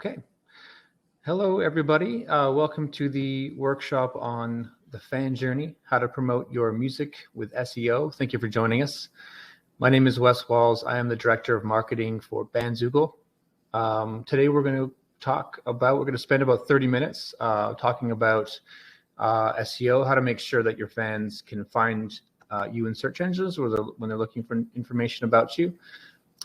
Okay. Hello, everybody. Welcome to the workshop on the fan journey, how to promote your music with SEO. Thank you for joining us. My name is Wes Walls. I am the Director of Marketing for Bandzoogle. Today we're going to spend about 30 minutes talking about SEO, how to make sure that your fans can find you in search engines when they're looking for information about you.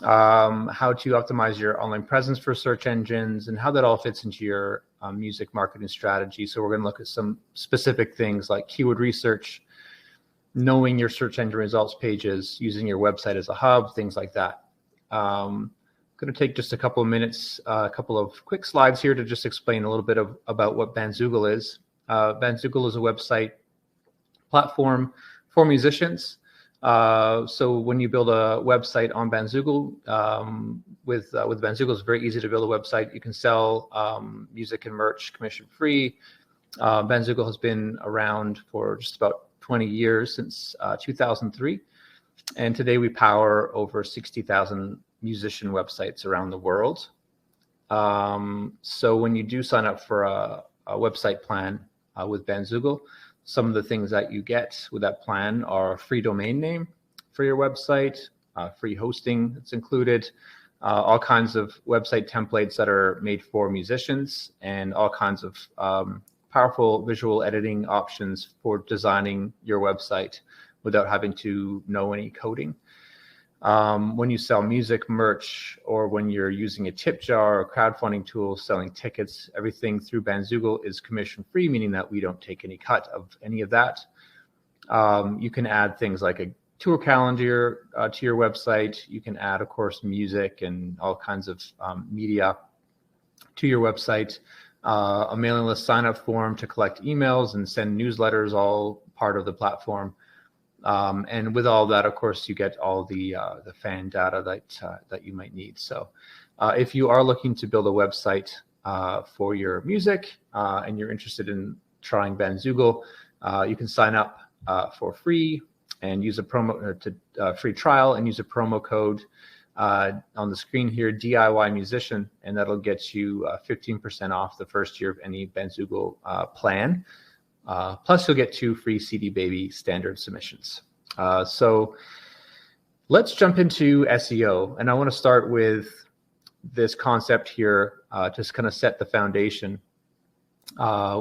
How to optimize your online presence for search engines, and how that all fits into your music marketing strategy. So we're going to look at some specific things like keyword research, knowing your search engine results pages, using your website as a hub, things like that. Going to take just a couple of minutes, a couple of quick slides here to just explain a little bit about what Bandzoogle is. Bandzoogle is a website platform for musicians. So when you build a website on Bandzoogle, with Bandzoogle, it's very easy to build a website. You can sell music and merch commission free. Bandzoogle has been around for just about 20 years, since 2003. And today we power over 60,000 musician websites around the world. So when you do sign up for a website plan with Bandzoogle, some of the things that you get with that plan are a free domain name for your website, free hosting that's included, all kinds of website templates that are made for musicians, and all kinds of powerful visual editing options for designing your website without having to know any coding. When you sell music merch, or when you're using a tip jar or crowdfunding tool selling tickets, everything through Bandzoogle is commission free, meaning that we don't take any cut of any of that. You can add things like a tour calendar to your website. You can add, of course, music and all kinds of media to your website. A mailing list sign-up form to collect emails and send newsletters, all part of the platform. And with all that, of course, you get all the fan data that you might need. So if you are looking to build a website for your music and you're interested in trying Bandzoogle, you can sign up for free and use a free trial and use a promo code on the screen here, DIY Musician, and that'll get you 15% off the first year of any Bandzoogle plan. Plus, you'll get 2 free CD Baby standard submissions. So let's jump into SEO. And I want to start with this concept here, just kind of set the foundation,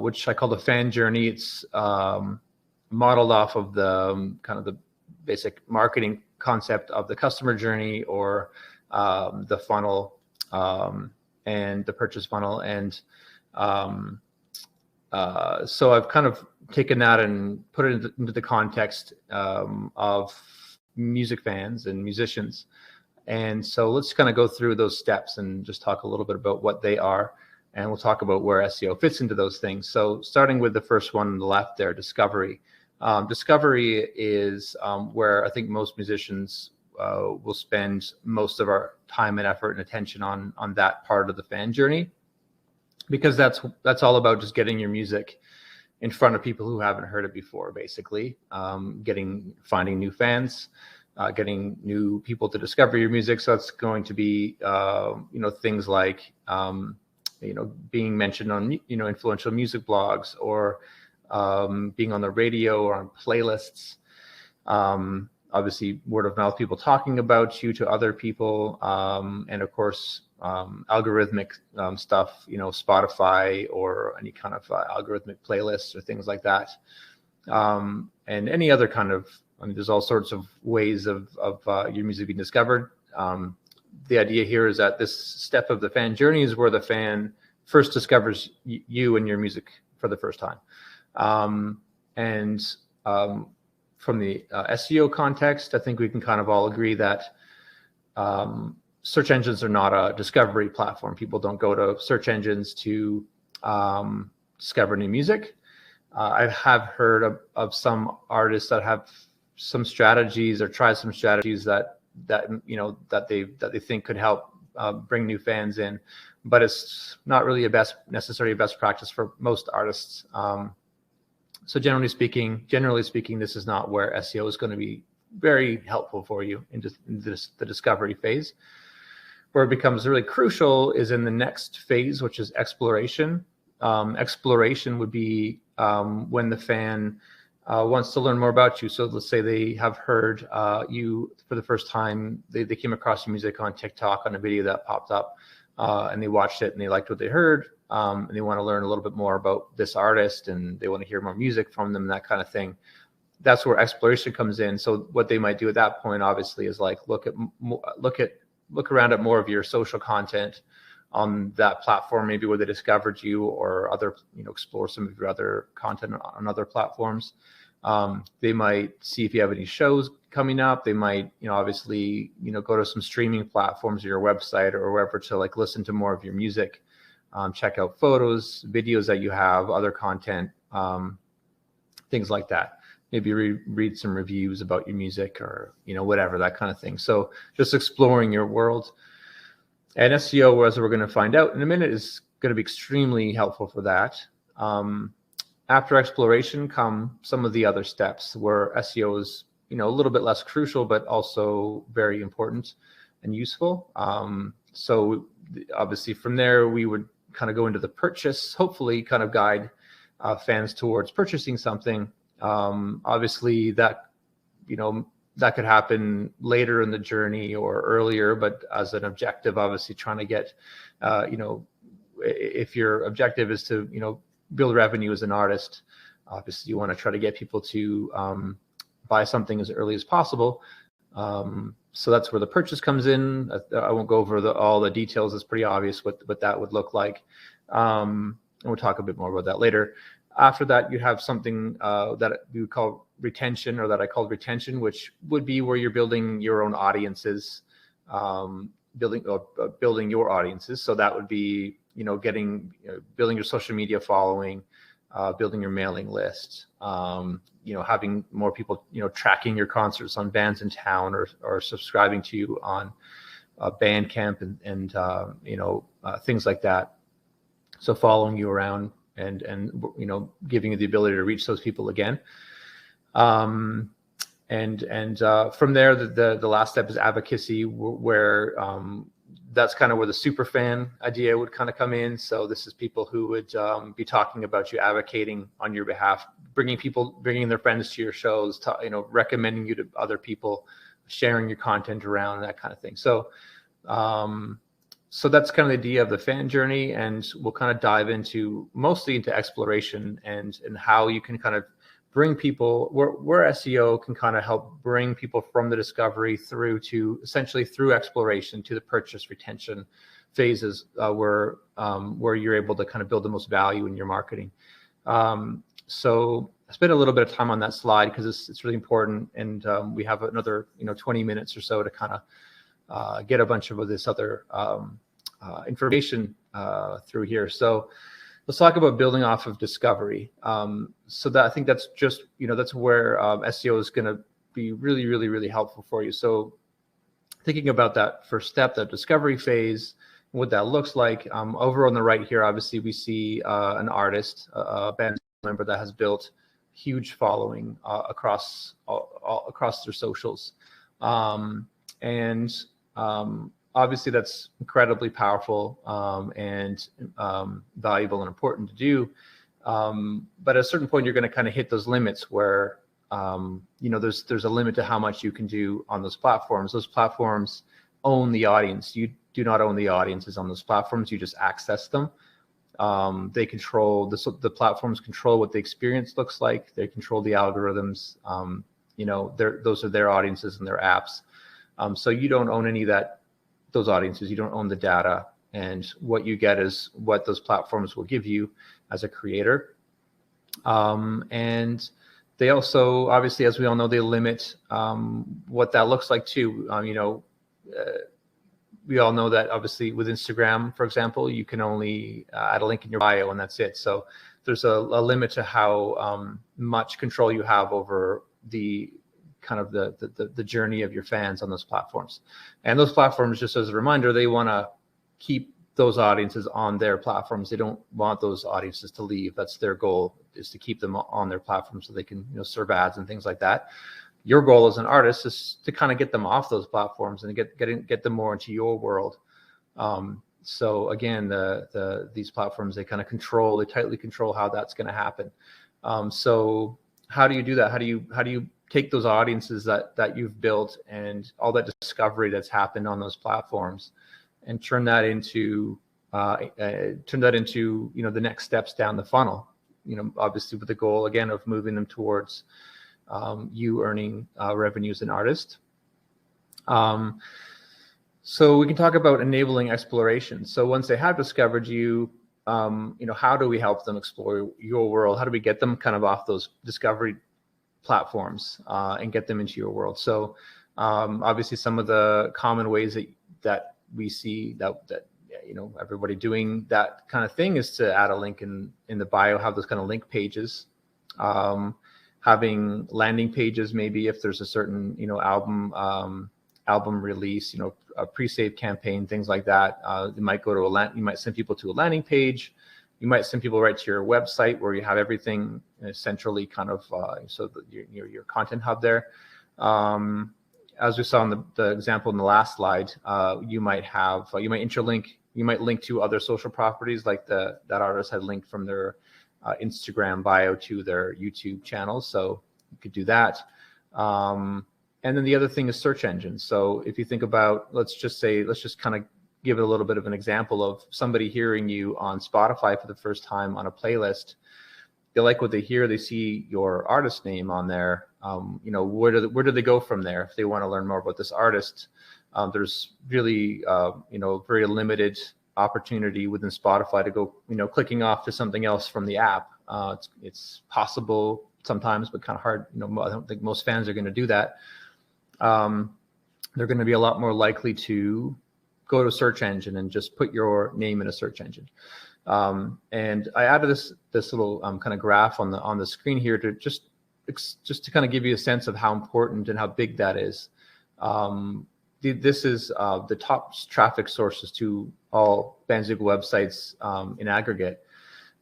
which I call the fan journey. It's modeled off of the kind of the basic marketing concept of the customer journey, or the funnel and the purchase funnel. And so I've kind of taken that and put it into the context of music fans and musicians. And so let's kind of go through those steps and just talk a little bit about what they are. And we'll talk about where SEO fits into those things. So starting with the first one on the left there, discovery. Discovery is where I think most musicians will spend most of our time and effort and attention on that part of the fan journey, because that's all about just getting your music in front of people who haven't heard it before, basically. Finding new fans, getting new people to discover your music. So it's going to be things like being mentioned on influential music blogs, or being on the radio or on playlists. Obviously, word of mouth, people talking about you to other people, and of course, algorithmic stuff, Spotify or any kind of algorithmic playlists or things like that, and any other kind of. There's all sorts of ways of your music being discovered. The idea here is that this step of the fan journey is where the fan first discovers you and your music for the first time. From the SEO context, I think we can kind of all agree that search engines are not a discovery platform. People don't go to search engines to discover new music. I have heard of some artists that have some strategies, or try some strategies that they think could help bring new fans in, but it's not really necessarily a best practice for most artists. So generally speaking, this is not where SEO is going to be very helpful for you in the discovery phase. Where it becomes really crucial is in the next phase, which is exploration. Exploration would be when the fan wants to learn more about you. So let's say they have heard you for the first time. They came across your music on TikTok on a video that popped up, and they watched it and they liked what they heard, and they want to learn a little bit more about this artist and they want to hear more music from them, that kind of thing. That's where exploration comes in. So what they might do at that point, obviously, is like look around at more of your social content on that platform, maybe where they discovered you, or other, explore some of your other content on other platforms. They might see if you have any shows coming up. They might, obviously, go to some streaming platforms or your website or wherever to like listen to more of your music, check out photos, videos that you have, other content, things like that. Maybe read some reviews about your music, or, whatever, that kind of thing. So just exploring your world. And SEO, as we're going to find out in a minute, is going to be extremely helpful for that. After exploration come some of the other steps where SEO is, a little bit less crucial, but also very important and useful. So obviously from there, we would kind of go into the purchase, hopefully kind of guide fans towards purchasing something. Obviously that, that could happen later in the journey or earlier, but as an objective, obviously trying to get, if your objective is to, build revenue as an artist, obviously you want to try to get people to buy something as early as possible. So that's where the purchase comes in. I won't go over all the details. It's pretty obvious what that would look like. And we'll talk a bit more about that later. After that, you have something that we would call retention, or that I called retention, which would be where you're building your own audiences, building your audiences. So that would be, building your social media following, building your mailing list, having more people, tracking your concerts on bands in town, or subscribing to you on Bandcamp and things like that. So following you around and giving you the ability to reach those people again. And from there, the last step is advocacy, where that's kind of where the super fan idea would kind of come in. So this is people who would be talking about you, advocating on your behalf, bringing their friends to your shows, recommending you to other people, sharing your content around, that kind of thing. So that's kind of the idea of the fan journey, and we'll kind of dive mostly into exploration and how you can kind of bring people where SEO can kind of help bring people from the discovery through to essentially through exploration to the purchase retention phases, where you're able to kind of build the most value in your marketing. So I spent a little bit of time on that slide because it's really important, and we have another 20 minutes or so to kind of get a bunch of this other information through here. So let's talk about building off of discovery. So that I think that's just, that's where SEO is going to be really, really, really helpful for you. So thinking about that first step, that discovery phase, what that looks like. Over on the right here, obviously we see an artist, a band member that has built huge following across their socials. Obviously that's incredibly powerful and valuable and important to do. But at a certain point, you're going to kind of hit those limits where, there's a limit to how much you can do on those platforms. Those platforms own the audience. You do not own the audiences on those platforms. You just access them. They control the platforms control what the experience looks like. They control the algorithms. Those are their audiences and their apps. So you don't own any of those audiences. You don't own the data, and what you get is what those platforms will give you as a creator. And they also, obviously, as we all know, they limit what that looks like too. We all know that obviously with Instagram, for example, you can only add a link in your bio and that's it. So there's a limit to how much control you have over the kind of the journey of your fans on those platforms. And those platforms, just as a reminder, they want to keep those audiences on their platforms. They don't want those audiences to leave. That's their goal, is to keep them on their platform so they can serve ads and things like that. Your goal as an artist is to kind of get them off those platforms and get them more into your world. So again, these platforms, they kind of tightly control how that's going to happen. So how do you do that? How do you take those audiences that you've built and all that discovery that's happened on those platforms, and turn that into the next steps down the funnel? Obviously with the goal again of moving them towards you earning revenue as an artist. So we can talk about enabling exploration. So once they have discovered you, how do we help them explore your world? How do we get them kind of off those discovery platforms and get them into your world? So obviously some of the common ways that we see that everybody doing that kind of thing is to add a link in the bio, have those kind of link pages, having landing pages, maybe if there's a certain album release, a pre-save campaign, things like that. You might go to you might send people to a landing page. You might send people right to your website where you have everything centrally kind of so that your content hub there. As we saw in the example in the last slide, you might interlink, you might link to other social properties like that artist had linked from their Instagram bio to their YouTube channel. So you could do that. And then the other thing is search engines. So if you think about, let's just kind of give it a little bit of an example of somebody hearing you on Spotify for the first time on a playlist. They like what they hear. They see your artist name on there. Where do they go from there if they want to learn more about this artist? There's really very limited opportunity within Spotify to go clicking off to something else from the app. It's possible sometimes, but kind of hard. I don't think most fans are going to do that. They're going to be a lot more likely to go to a search engine and just put your name in a search engine. And I added this little kind of graph on the screen here to just to kind of give you a sense of how important and how big that is. This is the top traffic sources to all Bandzoogle websites in aggregate.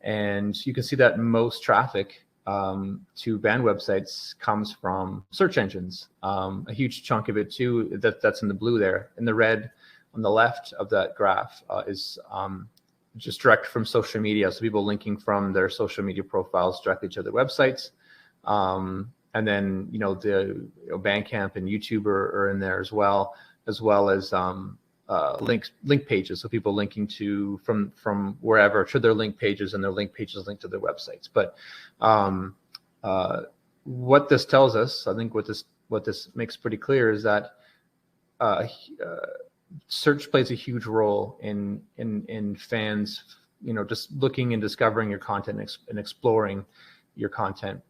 And you can see that most traffic to band websites comes from search engines. A huge chunk of it too, that's in the blue there. In the red on the left of that graph is just direct from social media. So people linking from their social media profiles directly to their websites. And then, the Bandcamp and YouTube are in there as well as link pages. So people linking to from wherever to their link pages, and their link pages link to their websites. But what this tells us, I think what this makes pretty clear is that search plays a huge role in fans, just looking and discovering your content and exploring your content.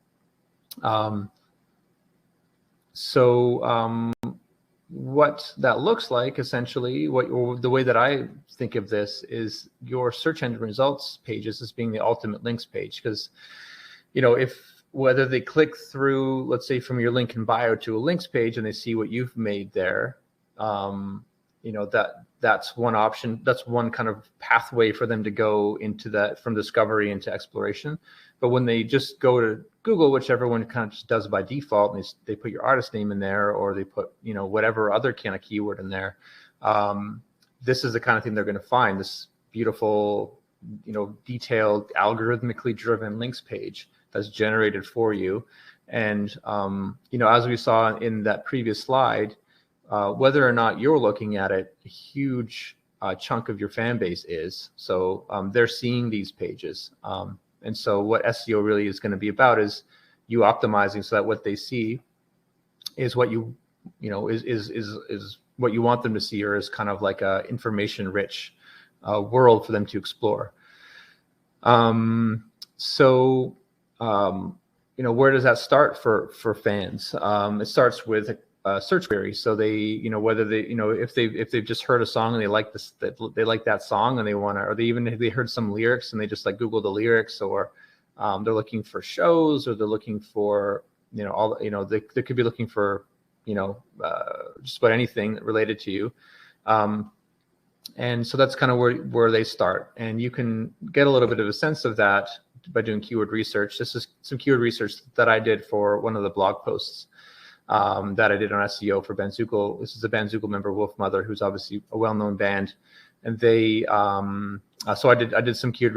What that looks like, essentially, the way that I think of this is your search engine results pages as being the ultimate links page, because whether they click through, let's say, from your link in bio to a links page and they see what you've made there, that's one option. That's one kind of pathway for them to go into that, from discovery into exploration. But when they just go to Google, which everyone kind of just does by default, and they put your artist name in there, or they put whatever other kind of keyword in there, this is the kind of thing they're going to find, this beautiful detailed algorithmically driven links page that's generated for you. And as we saw in that previous slide, whether or not you're looking at it, a huge chunk of your fan base is. So they're seeing these pages. And so what SEO really is going to be about is you optimizing so that what they see is what is what you want them to see, or is kind of like a information rich world for them to explore. Where does that start for fans? It starts with search query. So they, whether they, if they've just heard a song and they like this, that they like that song and they want to, or they heard some lyrics and they just like Google the lyrics, or they're looking for shows, or they're looking for, they could be looking for, just about anything related to you. And so that's kind of where they start. And you can get a little bit of a sense of that by doing keyword research. This is some keyword research that I did for one of the blog posts that I did on SEO for Bandzoogle. This is a Bandzoogle member, Wolf Mother, who's obviously a well-known band. and they so I did some keyword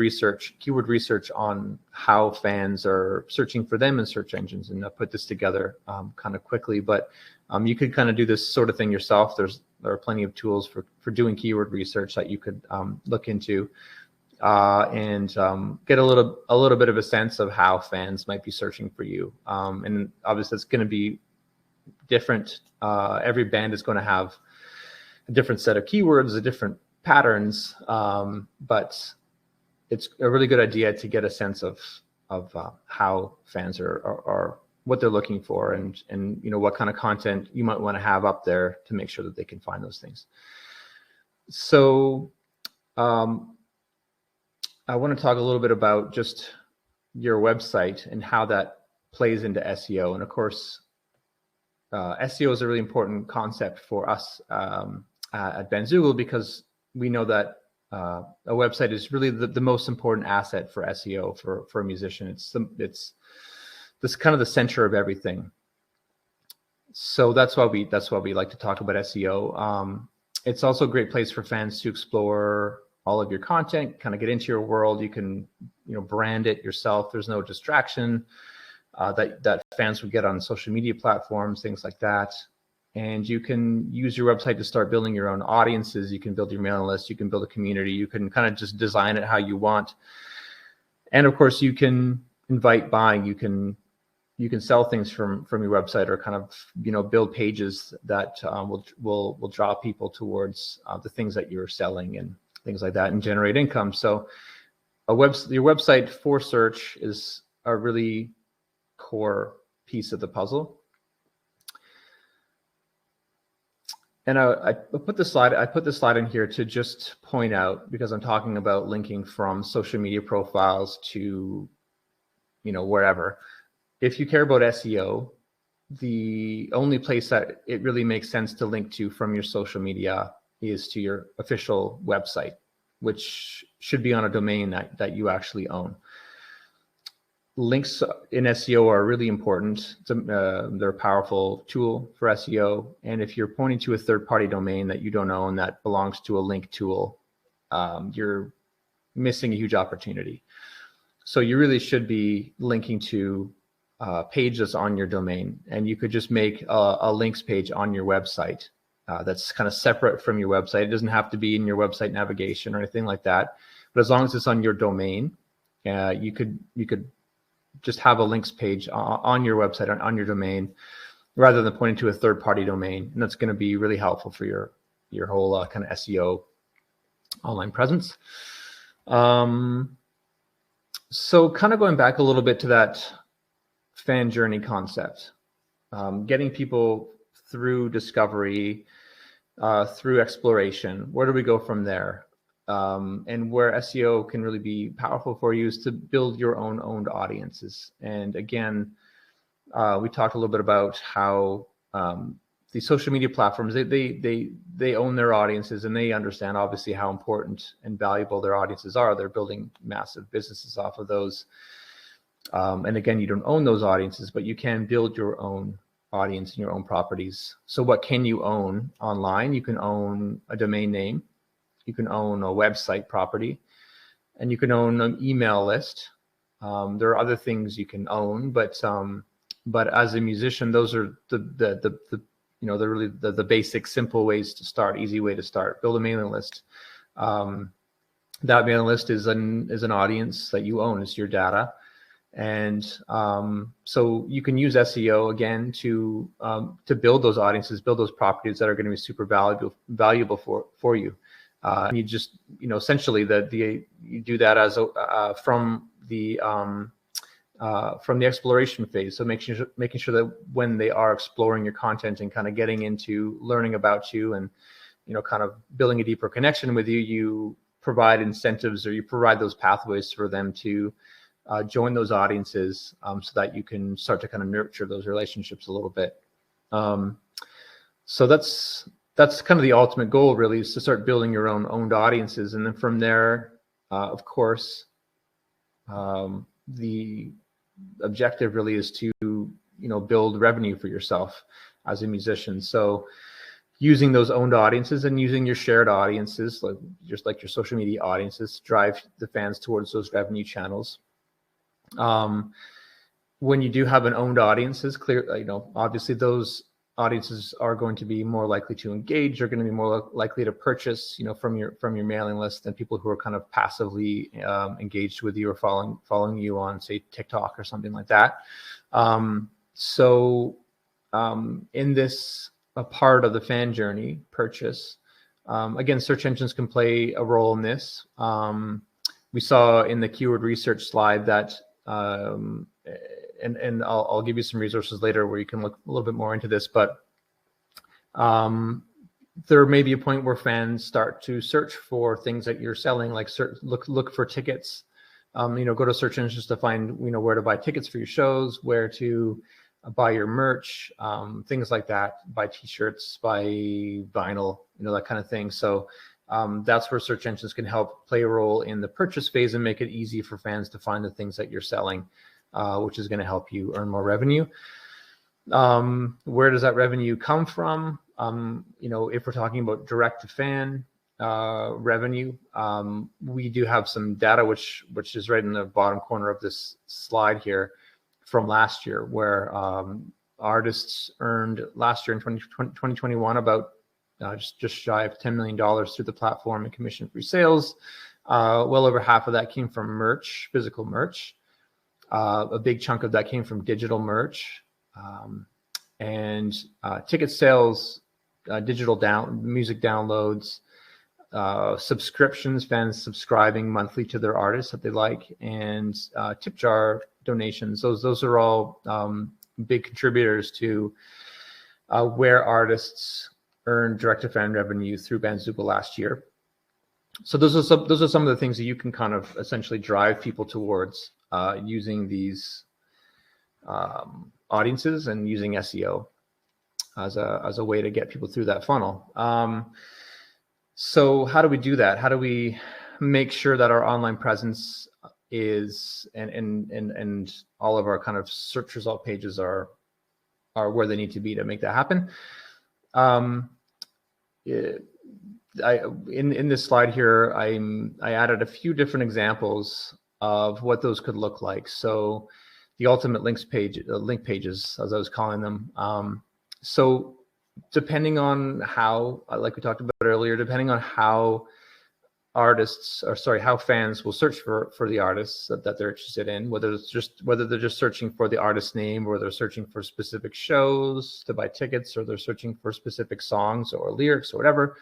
research on how fans are searching for them in search engines, and I put this together kind of quickly. But you could kind of do this sort of thing yourself. There are plenty of tools for doing keyword research that you could look into and get a little bit of a sense of how fans might be searching for you. And obviously, it's going to be different. Every band is going to have a different set of keywords, a different patterns, but it's a really good idea to get a sense of how fans are what they're looking for, and what kind of content you might want to have up there to make sure that they can find those things. So I want to talk a little bit about just your website and how that plays into SEO. And of course, SEO is a really important concept for us at Bandzoogle, because we know that a website is really the most important asset for SEO for a musician. It's this kind of the center of everything. So that's why we like to talk about SEO. It's also a great place for fans to explore all of your content, kind of get into your world. You can brand it yourself. There's no distraction that fans would get on social media platforms, things like that. And you can use your website to start building your own audiences. You can build your mailing list. You can build a community. You can kind of just design it how you want. And of course, you can invite buying. You can sell things from your website, or kind of build pages that will draw people towards the things that you're selling and things like that, and generate income. So your website for search is a really core piece of the puzzle. And I put this slide in here to just point out, because I'm talking about linking from social media profiles to wherever. If you care about SEO, the only place that it really makes sense to link to from your social media is to your official website, which should be on a domain that you actually own. Links in SEO are really important. They're a powerful tool for SEO. And if you're pointing to a third-party domain that you don't own that belongs to a link tool, you're missing a huge opportunity. So you really should be linking to pages on your domain, and you could just make a links page on your website that's kind of separate from your website. It doesn't have to be in your website navigation or anything like that, but as long as it's on your domain, you could just have a links page on your website, on your domain, rather than pointing to a third-party domain. And that's going to be really helpful for your whole kind of SEO online presence. So kind of going back a little bit to that fan journey concept, getting people through discovery, through exploration. Where do we go from there? And where SEO can really be powerful for you is to build your own owned audiences. And again, we talked a little bit about how the social media platforms, they own their audiences, and they understand obviously how important and valuable their audiences are. They're building massive businesses off of those. And again, you don't own those audiences, but you can build your own audience and your own properties. So what can you own online? You can own a domain name. You can own a website property, and you can own an email list. There are other things you can own, but as a musician, those are the really the basic, simple ways to start, easy way to start. Build a mailing list. That mailing list is an audience that you own. It's your data, and so you can use SEO again to build those audiences, build those properties that are going to be super valuable for you. You just essentially you do that as from the exploration phase. So making sure that when they are exploring your content and kind of getting into learning about you and kind of building a deeper connection with you, you provide incentives, or you provide those pathways for them to join those audiences, so that you can start to kind of nurture those relationships a little bit. So that's kind of the ultimate goal, really, is to start building your own owned audiences. And then from there, of course, the objective really is to, build revenue for yourself as a musician. So using those owned audiences and using your shared audiences, like just like your social media audiences, to drive the fans towards those revenue channels. When you do have an owned audiences, obviously those audiences are going to be more likely to engage. They're going to be more likely to purchase, from your mailing list than people who are kind of passively engaged with you or following you on, say, TikTok or something like that. In this a part of the fan journey purchase, again, search engines can play a role in this. We saw in the keyword research slide that, and I'll give you some resources later where you can look a little bit more into this, but there may be a point where fans start to search for things that you're selling, like look for tickets. Go to search engines to find where to buy tickets for your shows, where to buy your merch, things like that, buy t-shirts, buy vinyl, that kind of thing. So that's where search engines can help play a role in the purchase phase and make it easy for fans to find the things that you're selling, which is going to help you earn more revenue. Where does that revenue come from? If we're talking about direct to fan revenue, we do have some data which is right in the bottom corner of this slide here from last year, where artists earned last year in 2021 about just shy of $10 million through the platform and commission-free sales. Well over half of that came from merch, physical merch. A big chunk of that came from digital merch, and ticket sales, digital music downloads, subscriptions, fans subscribing monthly to their artists that they like, and tip jar donations. Those are all big contributors to where artists earned direct-to-fan revenue through Bandzoogle last year. So those are some of the things that you can kind of essentially drive people towards using these audiences and using SEO as a way to get people through that funnel. So how do we do that? How do we make sure that our online presence is and all of our kind of search result pages are where they need to be to make that happen? In this slide here, I added a few different examples of what those could look like. So the ultimate link pages, as I was calling them. So depending on how, like we talked about earlier, depending on how how fans will search for the artists that they're interested in, whether they're just searching for the artist name, or they're searching for specific shows to buy tickets, or they're searching for specific songs or lyrics or whatever,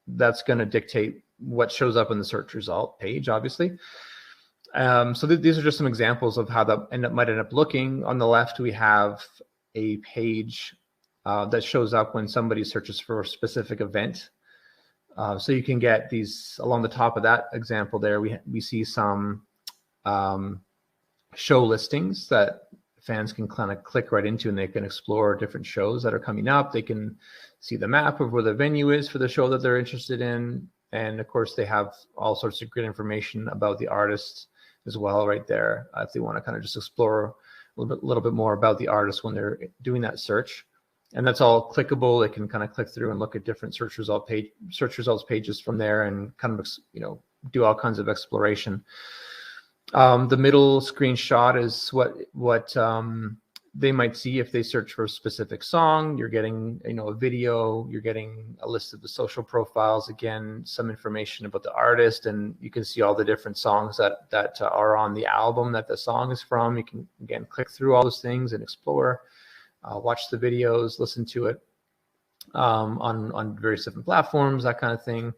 that's going to dictate what shows up in the search result page, obviously. So these are just some examples of how that might end up looking. On the left, we have a page that shows up when somebody searches for a specific event. So you can get these along the top of that example there. We see some show listings that fans can kind of click right into, and they can explore different shows that are coming up. They can see the map of where the venue is for the show that they're interested in. And of course, they have all sorts of great information about the artist as well right there, if they want to kind of just explore a little bit more about the artist when they're doing that search. And that's all clickable. They can kind of click through and look at different search results pages from there, and kind of do all kinds of exploration. The middle screenshot is what they might see if they search for a specific song. You're getting a video. You're getting a list of the social profiles. Again, some information about the artist, and you can see all the different songs that are on the album that the song is from. You can again click through all those things and explore. Watch the videos, listen to it on various different platforms, that kind of thing.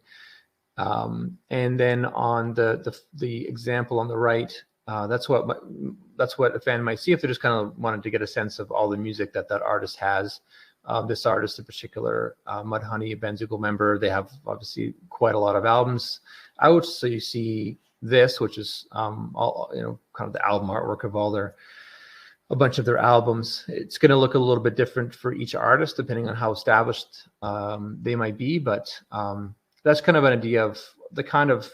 And then on the example on the right, that's what a fan might see if they just kind of wanted to get a sense of all the music that artist has. This artist in particular, Mudhoney, a Bandzoogle member, they have obviously quite a lot of albums out. So you see this, which is all kind of the album artwork of a bunch of their albums. It's going to look a little bit different for each artist depending on how established they might be, but that's kind of an idea of the kind of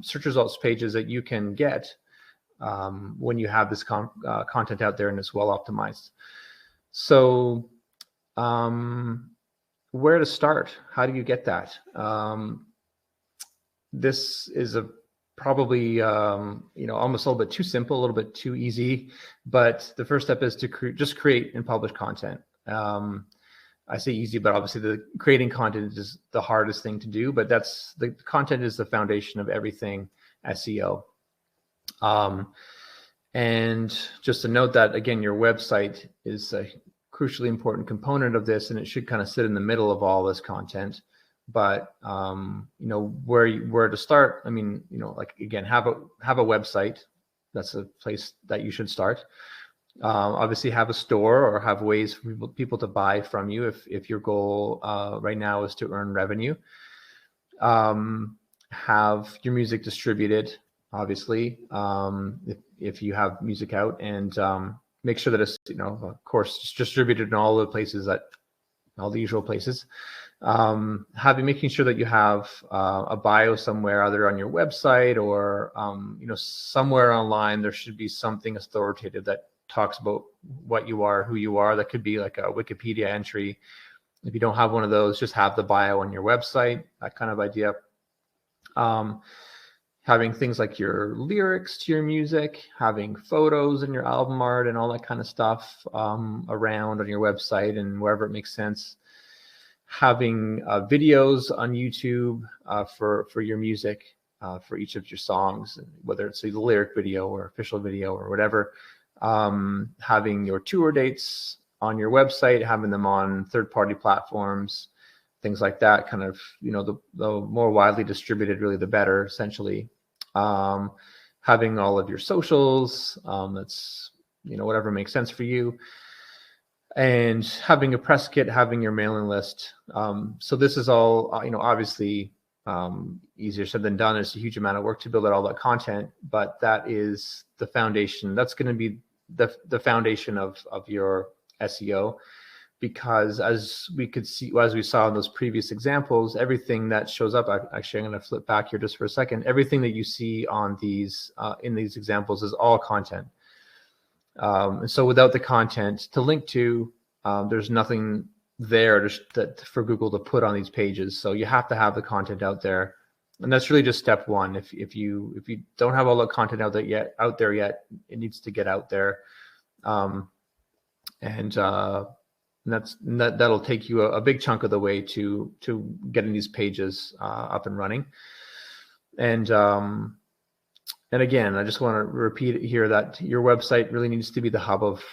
search results pages that you can get when you have this content out there and it's well optimized. So where to start? How do you get that? This is probably almost a little bit too simple, a little bit too easy. But the first step is to just create and publish content. I say easy, but obviously the creating content is the hardest thing to do. But the content is the foundation of everything SEO. And just to note that, again, your website is a crucially important component of this, and it should kind of sit in the middle of all this content. But where to start? I mean, like, again, have a website. That's a place that you should start. Obviously, have a store or have ways for people to buy from you if your goal right now is to earn revenue. Have your music distributed, obviously, if you have music out, and make sure that it's, of course, distributed in all the places, all the usual places. Making sure that you have a bio somewhere, either on your website or somewhere online. There should be something authoritative that talks about what you are, who you are. That could be like a Wikipedia entry. If you don't have one of those, just have the bio on your website, that kind of idea. Having things like your lyrics to your music, having photos in your album art and all that kind of stuff around on your website and wherever it makes sense. Having videos on YouTube for your music, for each of your songs, whether it's the lyric video or official video or whatever. Having your tour dates on your website, having them on third-party platforms, things like that. Kind of, the more widely distributed, really, the better, essentially. Having all of your socials, that's, whatever makes sense for you. And having a press kit, having your mailing list. So this is all, obviously easier said than done. It's a huge amount of work to build out all that content, but that is the foundation. That's going to be the foundation of your SEO, because as we saw in those previous examples, everything that shows up, actually, I'm going to flip back here just for a second. Everything that you see on these in these examples is all content. And so without the content to link to, there's nothing there for Google to put on these pages. So you have to have the content out there, and that's really just step one. If you don't have all the content out there yet, it needs to get out there, and that'll take you a big chunk of the way to getting these pages up and running. And again, I just want to repeat it here that your website really needs to be the hub of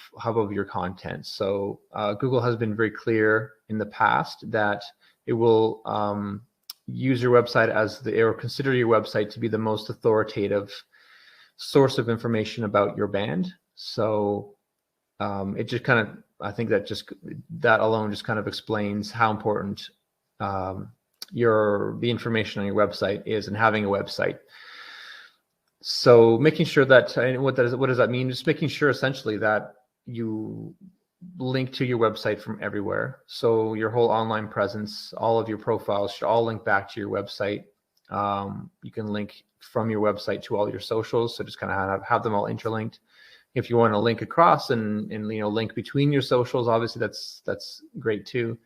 your content. So Google has been very clear in the past that it will use your website or consider your website to be the most authoritative source of information about your band. So it just kind of, I think that alone just kind of explains how important the information on your website is, and having a website. So making sure that, and what does that mean? Just making sure essentially that you link to your website from everywhere. So your whole online presence, all of your profiles should all link back to your website. You can link from your website to all your socials. So just kind of have them all interlinked. If you want to link across and link between your socials, obviously that's great too.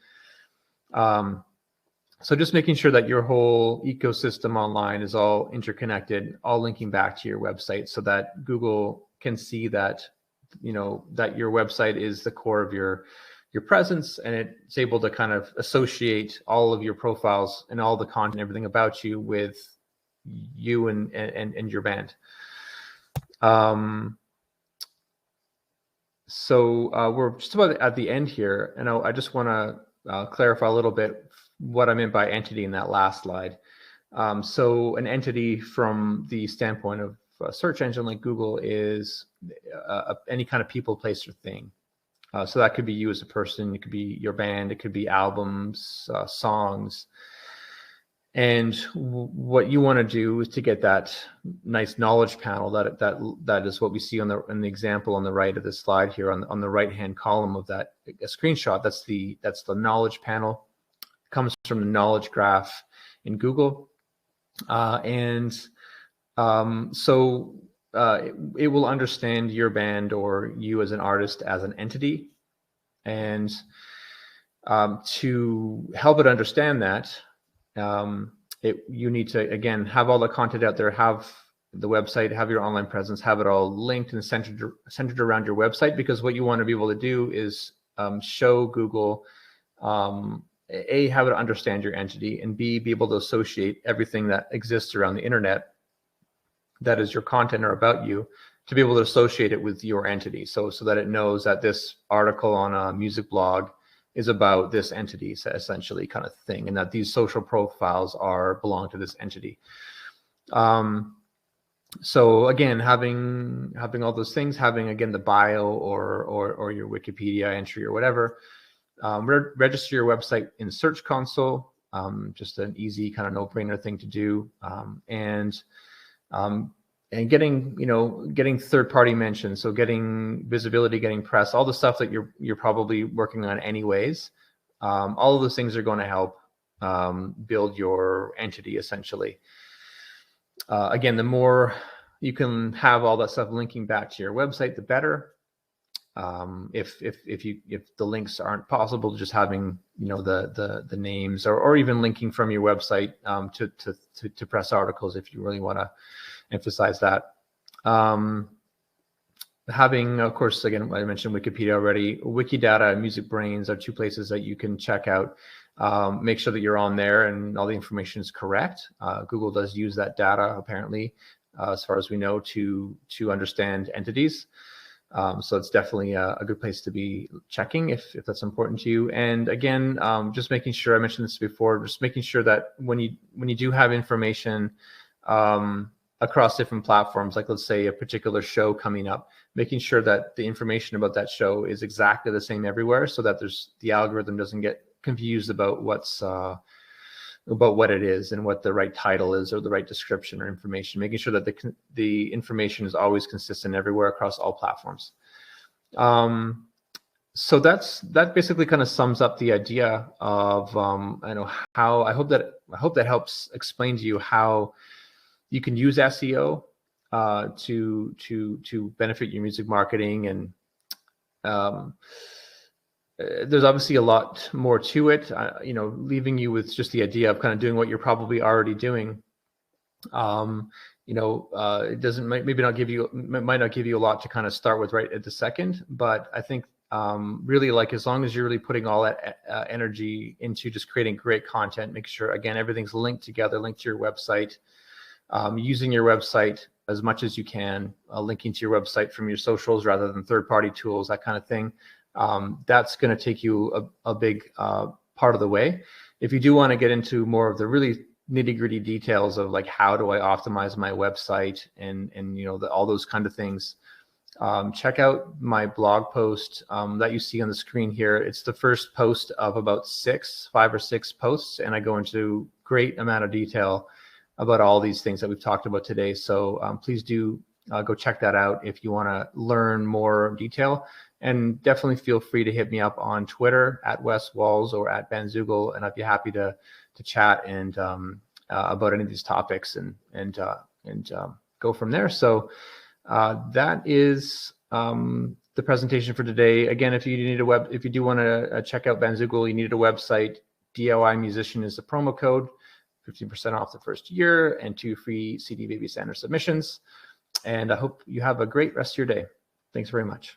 So just making sure that your whole ecosystem online is all interconnected, all linking back to your website, so that Google can see that that your website is the core of your presence, and it's able to kind of associate all of your profiles and all the content, everything about you, with you and your band. So we're just about at the end here, and I just want to clarify a little bit what I meant by entity in that last slide. So an entity from the standpoint of a search engine like Google is any kind of people, place, or thing. So that could be you as a person, it could be your band, it could be albums, songs. And what you want to do is to get that nice knowledge panel. That is what we see in the example on the right of this slide here, on the right hand column of that screenshot. That's the knowledge panel. Comes from the knowledge graph in Google, so it will understand your band or you as an artist as an entity, and To help it understand that, you need to, again, have all the content out there, have the website, have your online presence, have it all linked and centered around your website, because what you want to be able to do is show Google, A, how to understand your entity, and B, be able to associate everything that exists around the internet that is your content or about you, to be able to associate it with your entity, so that it knows that this article on a music blog is about this entity, essentially, kind of thing, and that these social profiles belong to this entity. So again, having all those things, having, again, the bio or your Wikipedia entry or whatever. Register your website in Search Console, just an easy kind of no-brainer thing to do, and getting third-party mentions, so getting visibility, getting press, all the stuff that you're probably working on anyways. All of those things are going to help build your entity, essentially. Again, the more you can have all that stuff linking back to your website, the better. If the links aren't possible, just having the names, or even linking from your website to press articles, if you really want to emphasize that. Having, of course, again, I mentioned Wikipedia already. Wikidata and MusicBrainz are two places that you can check out. Make sure that you're on there and all the information is correct. Google does use that data, apparently, as far as we know, to understand entities. So it's definitely a good place to be checking if that's important to you. And again, just making sure, I mentioned this before, just making sure that when you do have information across different platforms, like let's say a particular show coming up, making sure that the information about that show is exactly the same everywhere, so that the algorithm doesn't get confused about about what it is and what the right title is or the right description or information. Making sure that the information is always consistent everywhere across all platforms. So that basically kind of sums up the idea of how I hope that helps explain to you how you can use SEO to benefit your music marketing. And there's obviously a lot more to it, leaving you with just the idea of kind of doing what you're probably already doing. It doesn't might not give you a lot to kind of start with right at the second, but I think really, like, as long as you're really putting all that energy into just creating great content, make sure, again, everything's linked together, linked to your website, using your website as much as you can, linking to your website from your socials rather than third-party tools, that kind of thing. That's going to take you a big part of the way. If you do want to get into more of the really nitty-gritty details of, like, how do I optimize my website and all those kind of things, check out my blog post that you see on the screen here. It's the first post of about 5 or 6 posts, and I go into great amount of detail about all these things that we've talked about today. So please do go check that out if you want to learn more detail. And definitely feel free to hit me up on Twitter at Wes Walls or at Bandzoogle, and I'd be happy to chat and about any of these topics and go from there. So that is the presentation for today. Again, if you do want to check out Bandzoogle, you need a website. DIY Musician is the promo code, 15% off the first year and 2 free CD Baby Standard submissions. And I hope you have a great rest of your day. Thanks very much.